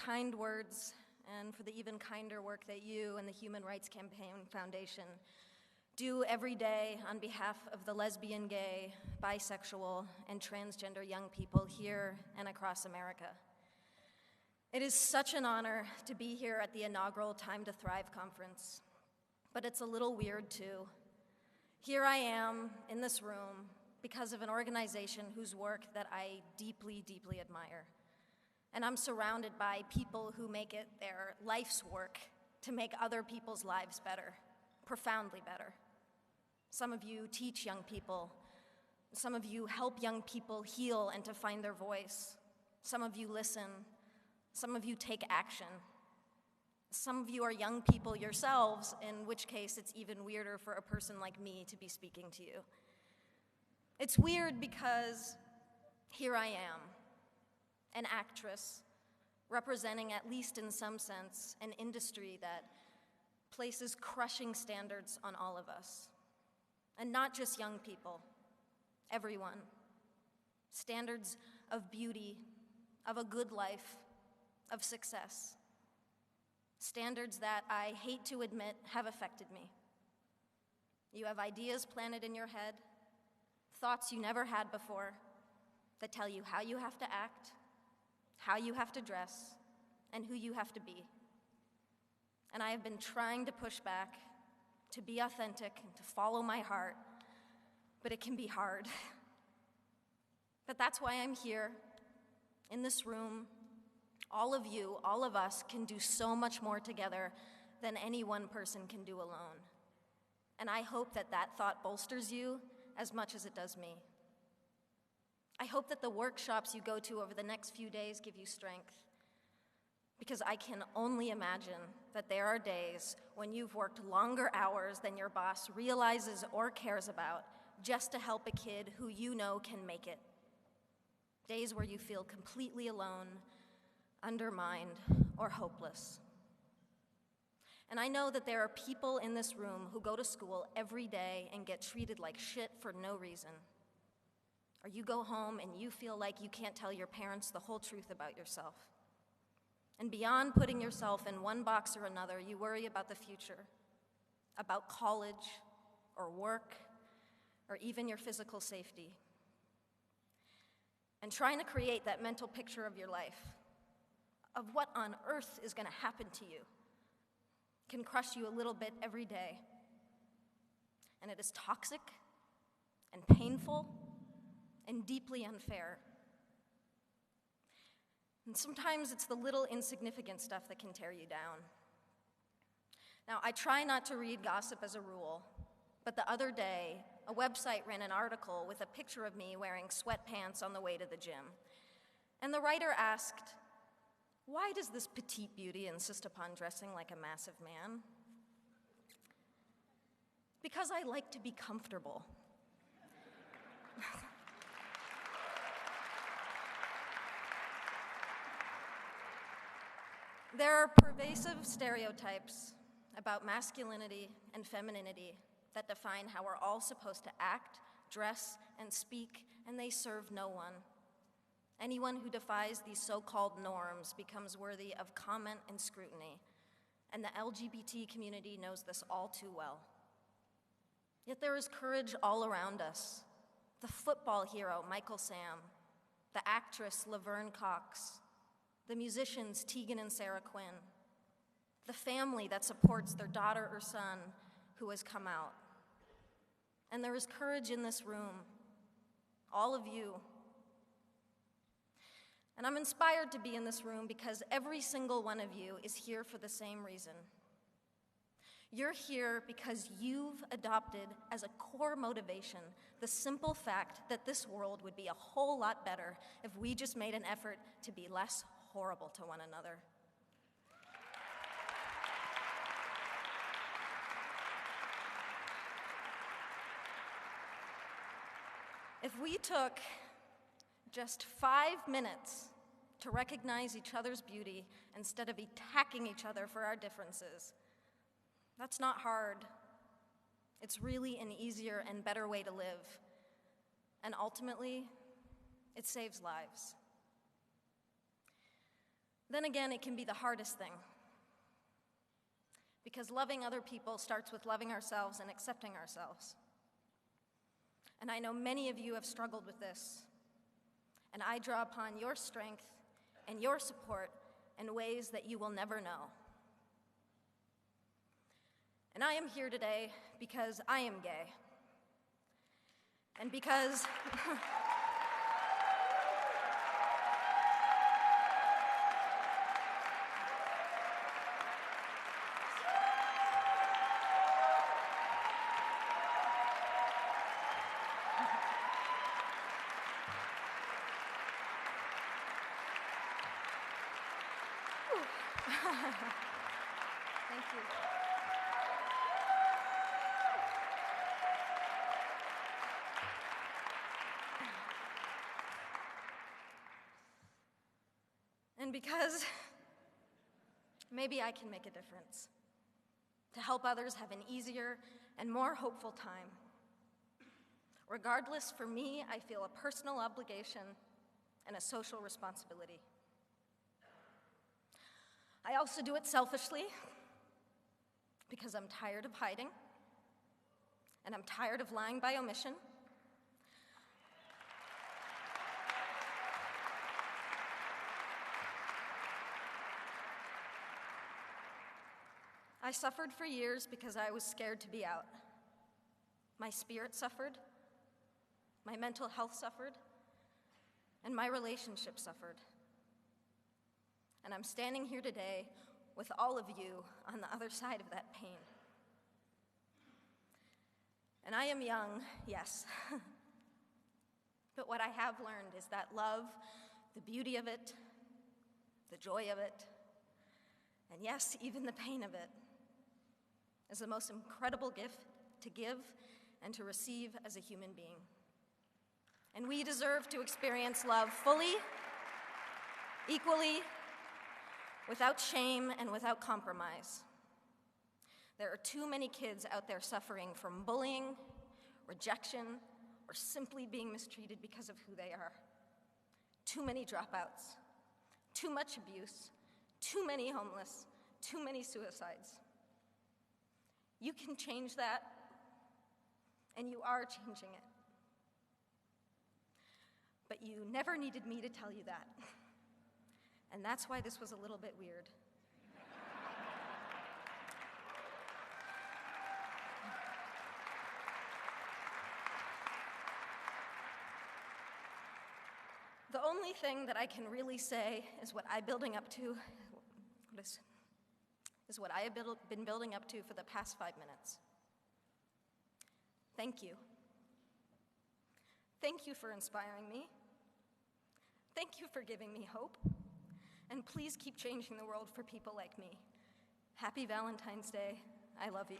kind words and for the even kinder work that you and the Human Rights Campaign Foundation do every day on behalf of the lesbian, gay, bisexual, and transgender young people here and across America. It is such an honor to be here at the inaugural Time to Thrive conference, but it's a little weird too. Here I am in this room because of an organization whose work that I deeply, deeply admire. And I'm surrounded by people who make it their life's work to make other people's lives better, profoundly better. Some of you teach young people. Some of you help young people heal and to find their voice. Some of you listen. Some of you take action. Some of you are young people yourselves, in which case it's even weirder for a person like me to be speaking to you. It's weird because here I am, an actress representing, at least in some sense, an industry that places crushing standards on all of us. And not just young people, everyone. Standards of beauty, of a good life, of success. Standards that I hate to admit have affected me. You have ideas planted in your head, thoughts you never had before, that tell you how you have to act, how you have to dress, and who you have to be. And I have been trying to push back, to be authentic, and to follow my heart, but it can be hard. But that's why I'm here, in this room. All of you, all of us, can do so much more together than any one person can do alone. And I hope that that thought bolsters you as much as it does me. I hope that the workshops you go to over the next few days give you strength, because I can only imagine that there are days when you've worked longer hours than your boss realizes or cares about just to help a kid who you know can make it. Days where you feel completely alone, undermined, or hopeless. And I know that there are people in this room who go to school every day and get treated like shit for no reason. Or you go home and you feel like you can't tell your parents the whole truth about yourself. And beyond putting yourself in one box or another, you worry about the future, about college, or work, or even your physical safety. And trying to create that mental picture of your life, of what on earth is going to happen to you, can crush you a little bit every day. And it is toxic and painful and deeply unfair. And sometimes it's the little insignificant stuff that can tear you down. Now, I try not to read gossip as a rule, but the other day, a website ran an article with a picture of me wearing sweatpants on the way to the gym. And the writer asked, "Why does this petite beauty insist upon dressing like a massive man?" "Because I like to be comfortable." There are pervasive stereotypes about masculinity and femininity that define how we're all supposed to act, dress, and speak, and they serve no one. Anyone who defies these so-called norms becomes worthy of comment and scrutiny, and the LGBT community knows this all too well. Yet there is courage all around us. The football hero, Michael Sam, the actress, Laverne Cox, the musicians, Tegan and Sarah Quinn, the family that supports their daughter or son who has come out. And there is courage in this room, all of you. And I'm inspired to be in this room because every single one of you is here for the same reason. You're here because you've adopted as a core motivation the simple fact that this world would be a whole lot better if we just made an effort to be less horrible to one another. If we took just 5 minutes to recognize each other's beauty instead of attacking each other for our differences, that's not hard. It's really an easier and better way to live. And ultimately, it saves lives. Then again, it can be the hardest thing, because loving other people starts with loving ourselves and accepting ourselves. And I know many of you have struggled with this, and I draw upon your strength and your support in ways that you will never know. And I am here today because I am gay. And because thank you. And because maybe I can make a difference to help others have an easier and more hopeful time. Regardless, for me, I feel a personal obligation and a social responsibility. I also do it selfishly because I'm tired of hiding, and I'm tired of lying by omission. I suffered for years because I was scared to be out. My spirit suffered, my mental health suffered, and my relationship suffered. And I'm standing here today with all of you on the other side of that pain. And I am young, yes. But what I have learned is that love, the beauty of it, the joy of it, and yes, even the pain of it, is the most incredible gift to give and to receive as a human being. And we deserve to experience love fully, equally, without shame and without compromise. There are too many kids out there suffering from bullying, rejection, or simply being mistreated because of who they are. Too many dropouts, too much abuse, too many homeless, too many suicides. You can change that, and you are changing it. But you never needed me to tell you that. And that's why this was a little bit weird. The only thing that I can really say is what I'm building up to, is what I have been building up to for the past 5 minutes. Thank you. Thank you for inspiring me. Thank you for giving me hope. And please keep changing the world for people like me. Happy Valentine's Day. I love you.